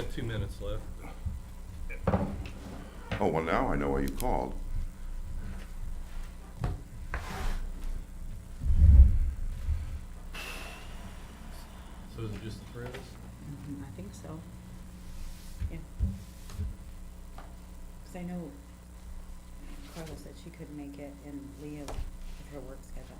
got 2 minutes left. Oh, well, now I know why you called. So is it just the three of us? I think so. Yeah. Because I know Carla said she couldn't make it, and Leah with her work schedule.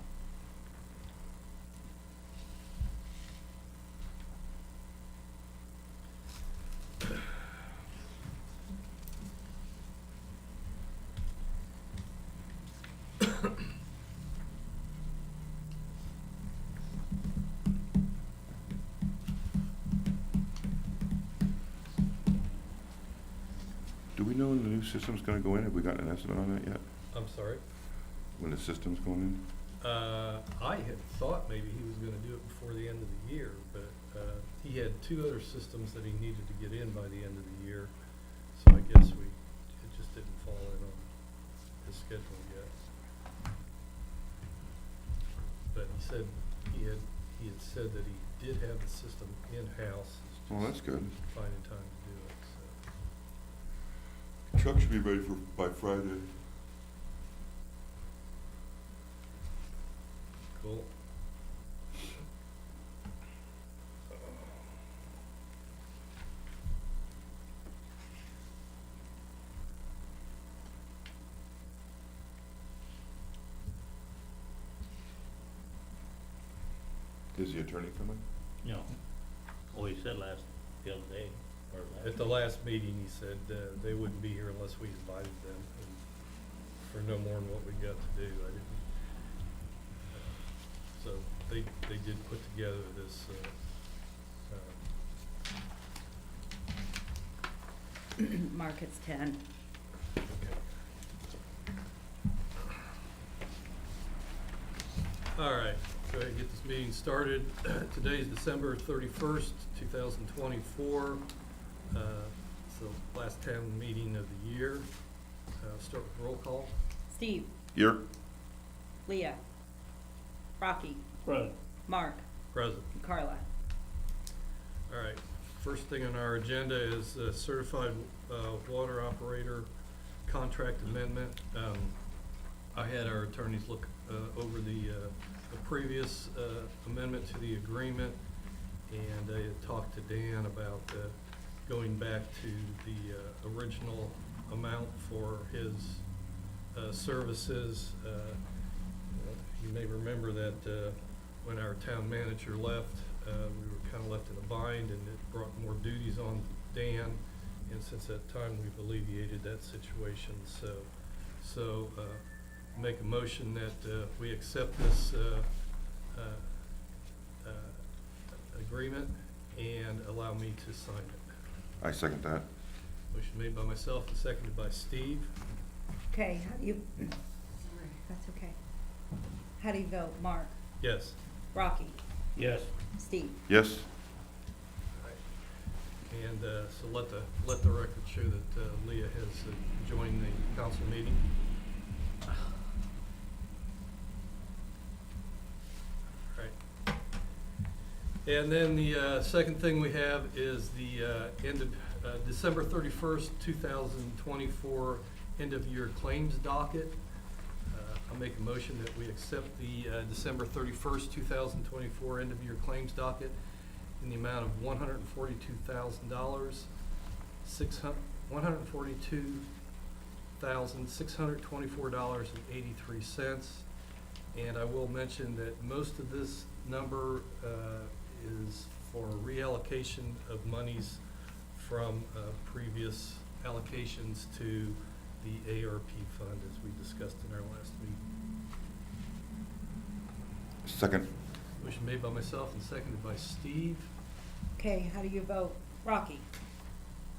Do we know when the new system's gonna go in? Have we gotten an estimate on that yet? I'm sorry? When the system's going in? I had thought maybe he was gonna do it before the end of the year, but, he had 2 other systems that he needed to get in by the end of the year. So I guess it just didn't fall in on his schedule yet. But he said, he had said that he did have the system in-house. It's Well, that's just good. finding time to do it, so. Truck should be ready by Friday. Cool. Is the attorney coming? No. Oh, he said the other day, or last. At the last meeting, he said, they wouldn't be here unless we invited them, and for no more than what we got to do. I didn't, so they did put together this, Mark, it's 10. okay. All right, go ahead and get this meeting started. Today is December 31st, 2024. It's the last town meeting of the year. Start with roll call. Steve, Here. Leah, Rocky, Right. Mark, Present. and Carla. All right, first thing on our agenda is certified water operator contract amendment. I had our attorneys look over the previous amendment to the agreement, and I had talked to Dan about going back to the original amount for his services. You may remember that when our town manager left, we were kind of left in a bind, and it brought more duties on Dan. And since that time, we've alleviated that situation. So make a motion that we accept this agreement and allow me to sign it. I second that. Motion made by myself and seconded by Steve. Okay, how do you, sorry, that's okay. How do you vote? Mark, Yes. Rocky, Yes. Steve? Yes? And so let the record show that Leah has joined the council meeting. All right. And then the second thing we have is the end of December 31st, 2024 end of year claims docket. I'll make a motion that we accept the December 31st, 2024 end of year claims docket in the amount of $142,000, $142,624.83. And I will mention that most of this number is for reallocation of monies from previous allocations to the ARP fund, as we discussed in our last meeting. Second. Motion made by myself and seconded by Steve. Okay, how do you vote? Rocky,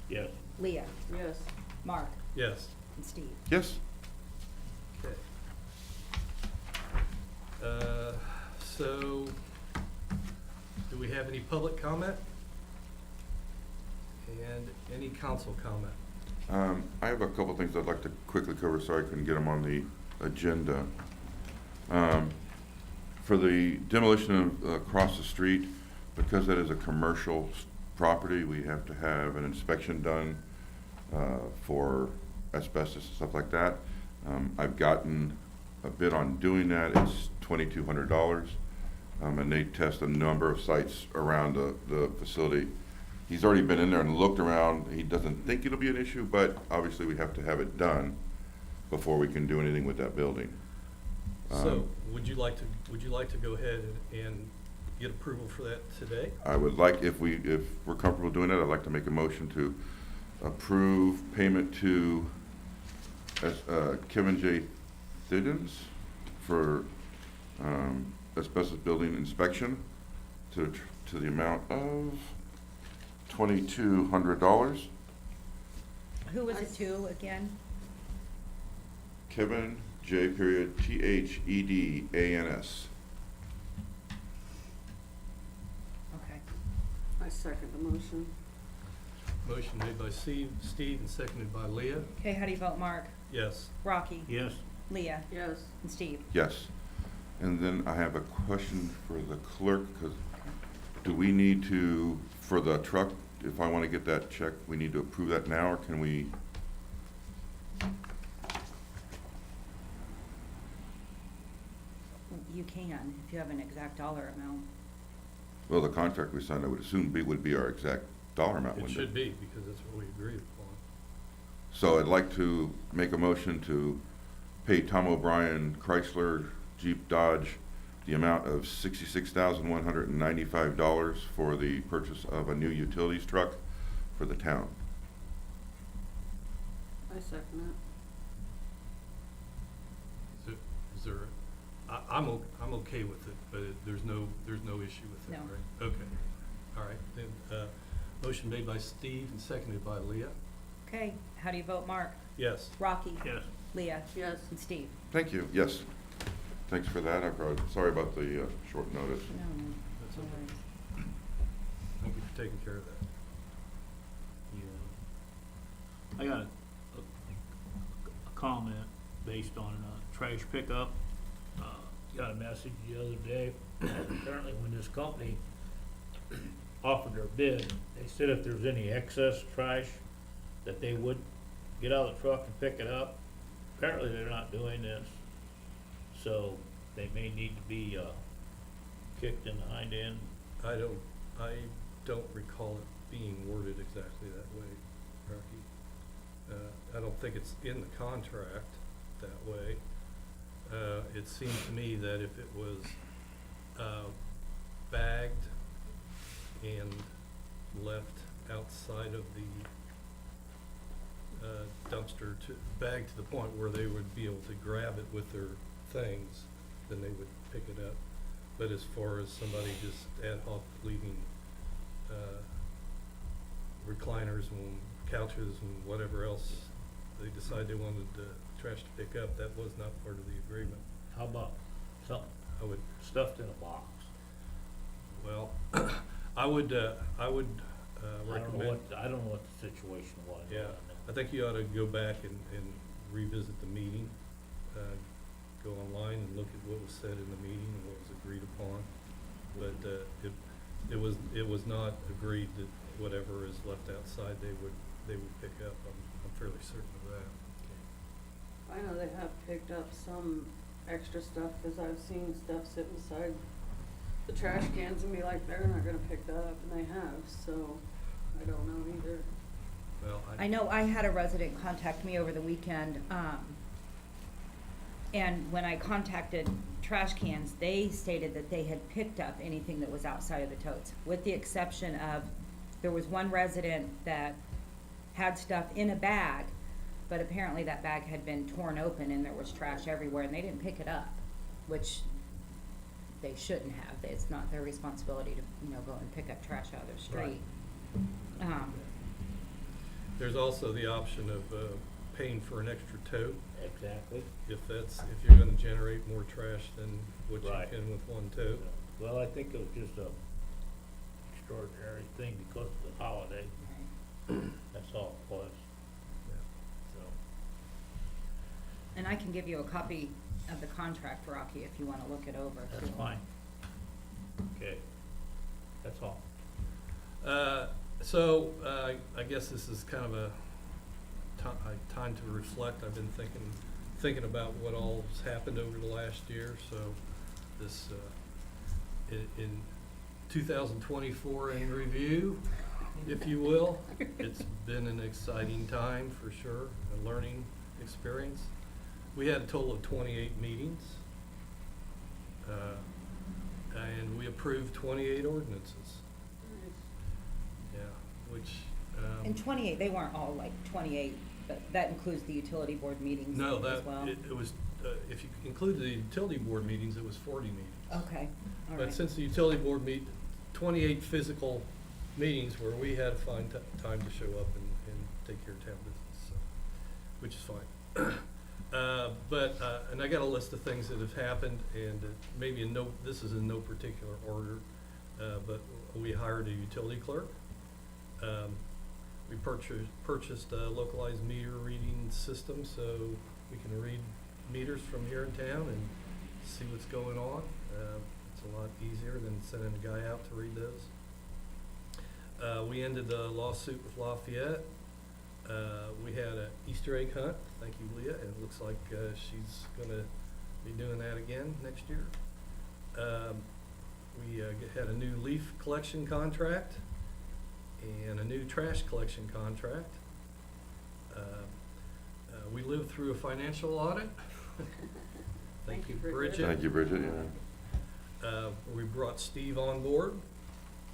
Yes. Leah? Yes. Mark, Yes. and Steve? Yes? Okay. So, do we have any public comment? And any council comment? I have a couple things I'd like to quickly cover, so I can get them on the agenda. For the demolition of across the street, because that is a commercial property. We have to have an inspection done for asbestos and stuff like that. I've gotten a bid on doing that. It's $2,200. And they test a number of sites around the facility. He's already been in there and looked around. He doesn't think it'll be an issue, but obviously we have to have it done before we can do anything with that building. So, would you like to go ahead and get approval for that today? I would like, if we're comfortable doing that, I'd like to make a motion to approve payment to Kevin J. Thiddens for asbestos building inspection to the amount of $2,200. Who was it to again? Kevin J. period Thedans. Okay. I second the motion. Motion made by Steve and seconded by Leah. Okay, how do you vote, Mark? Yes. Rocky? Yes, Leah? Yes. And Steve? Yes. And then I have a question for the clerk, because do we need to, for the truck, if I want to get that check, we need to approve that now, or can we? You can, if you have an exact dollar amount. Well, the contract we signed, I would assume would be our exact dollar amount, It wouldn't should be, because that's what we agreed upon. So I'd like to make a motion to pay Tom O'Brien Chrysler Jeep Dodge the amount of $66,195 for the purchase of a new utilities truck for the town. I second Is there, I'm okay with it, but there's no issue with it, No. right? Okay, all right, then, motion made by Steve and seconded by Leah. Okay, how do you vote, Mark? Yes. Rocky? yes. Leah? it. Yes. And Steve? Thank you, yes. Thanks for that. Sorry about the short notice. No, That's no okay. worries. Thank you for taking care of that. Yeah. I got a comment based on trash pickup. Got a message the other day. Apparently when this company offered their bid, they said if there's any excess trash, that they would get out of the truck and pick it up. Apparently they're not doing this, so they may need to be kicked in the hind end. I don't recall it being worded exactly that way, Rocky. I don't think it's in the contract that way. It seemed to me that if it was bagged and left outside of the dumpster, bagged to the point where they would be able to grab it with their things, then they would pick it up. But as far as somebody just ad hoc leaving recliners and couches and whatever else they decide they wanted trash to pick up, that was not part of the agreement. How about something I would, stuffed in a box? well, I would recommend. I don't know what the situation was. Yeah, I think you ought to go back and revisit the meeting, go online and look at what was said in the meeting and what was agreed upon. But, it was not agreed that whatever is left outside, they would pick up. I'm fairly certain of that. I know they have picked up some extra stuff, cause I've seen stuff sit beside the trash cans and be like, they're not gonna pick that up, and they have, so I don't know either. Well, I know I had a resident contact me over the weekend, and when I contacted trash cans, they stated that they had picked up anything that was outside of the totes, with the exception of, there was one resident that had stuff in a bag, but apparently that bag had been torn open and there was trash everywhere, and they didn't pick it up, which they shouldn't have. It's not their responsibility to, go and pick up trash out of the street. there's also the option of paying for an extra tote, Exactly. if you're gonna generate more trash than what you Right. can with one tote. Well, I think it was just a extraordinary thing because of the holiday. That's all it was. So, And I can give you a copy of the contract, Rocky, if you wanna look it over. that's fine. Okay, that's all. So, I guess this is kind of a time to reflect. I've been thinking about what all's happened over the last year, so this, in 2024 in review, if you will, it's been an exciting time for sure, a learning experience. We had a total of 28 meetings, and we approved 28 ordinances. Yeah, which, In 28, they weren't all like 28, but that includes the utility board meetings no, as well? it was, if you include the utility board meetings, it was 40 meetings. Okay, all But right. since the utility board 28 physical meetings where we had to find time to show up and take care of town business, so, which is fine. And I got a list of things that have happened, and maybe this is in no particular order, but we hired a utility clerk. We purchased a localized meter reading system, so we can read meters from here in town and see what's going on. It's a lot easier than sending a guy out to read those. We ended the lawsuit with Lafayette. We had an Easter egg hunt. Thank you, Leah. And it looks like she's gonna be doing that again next year. We had a new leaf collection contract and a new trash collection contract. We lived through a financial audit. Thank you, Bridget. Thank you, Bridget, yeah. We brought Steve on board.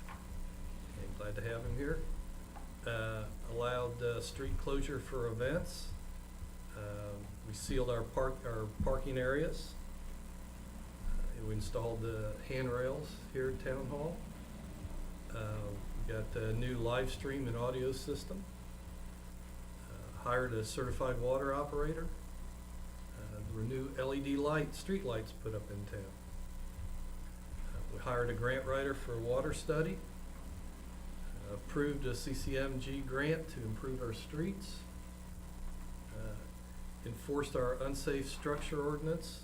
Okay, glad to have him here. Allowed street closure for events. We sealed our parking areas. We installed handrails here at Town Hall. We got a new live stream and audio system. Hired a certified water operator. There were new LED street lights put up in town. We hired a grant writer for a water study. Approved a CCMG grant to improve our streets. Enforced our unsafe structure ordinance.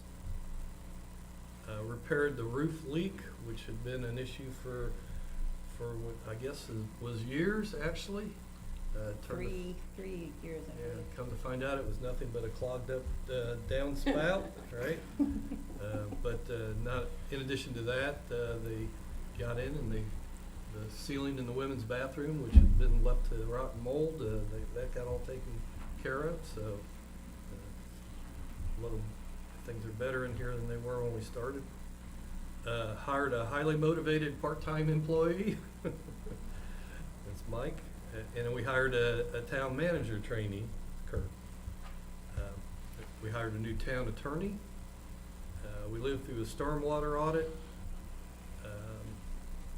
Repaired the roof leak, which had been an issue for what I guess was years, actually. Three years, I Yeah, believe. come to find out, it was nothing but a clogged up downspout, right? But not. In addition to that, they got in and the ceiling in the women's bathroom, which had been left to rot and mold, that got all taken care of. So a little things are better in here than they were when we started. Hired a highly motivated part-time employee. That's Mike. And then we hired a town manager trainee, Kurt. We hired a new town attorney. We lived through a stormwater audit.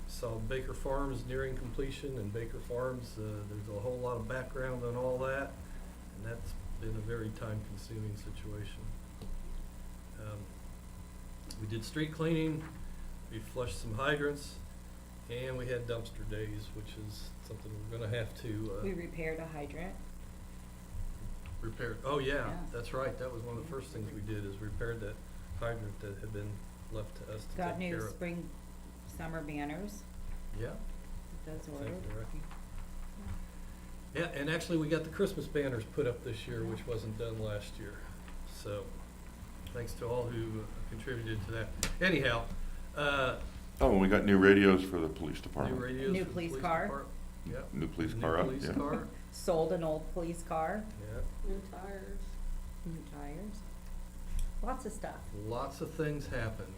Saw Baker Farms nearing completion, and Baker Farms, there's a whole lot of background on all that, and that's been a very time-consuming situation. We did street cleaning, we flushed some hydrants, and we had dumpster days, which is something we're gonna have to, We repaired a hydrant. repair. Oh, yeah, Yeah. that's right, that was one of the first things we did, is repaired that hydrant that had been left to us to Got take care new of. spring, summer banners. Yeah, Those thank ordered. you, Rocky. Yeah, and actually, we got the Christmas banners put up this year, which wasn't done last year. So, thanks to all who contributed to that. Anyhow, Oh, and we got new radios for the police new department. radios. New for the police car. depart- Yep. New police New car up, police yeah. car, Sold an old police car, yeah. New tires. new tires, lots of stuff. Lots of things happened,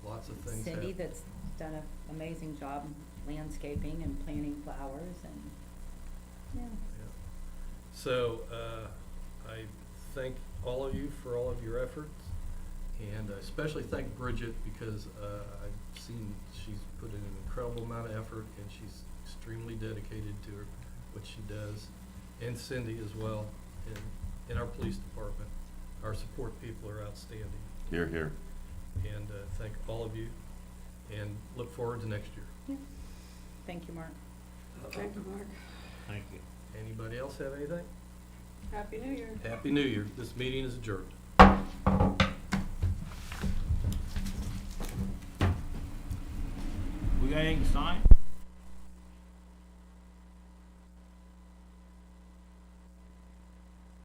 lots of things Cindy happened. that's done an amazing job landscaping and planting flowers and, yeah. Yeah. So, I thank all of you for all of your efforts, and I especially thank Bridget because I've seen she's put in an incredible amount of effort, and she's extremely dedicated to what she does, and Cindy as well, in our police department. Our support people are outstanding, Here, here. and thank all of you, and look forward to next year. Yeah. Thank you, Mark. Thank you, Mark. Thank you. Anybody else have anything? Happy New Year. Happy New Year. This meeting is adjourned. We got anything to sign?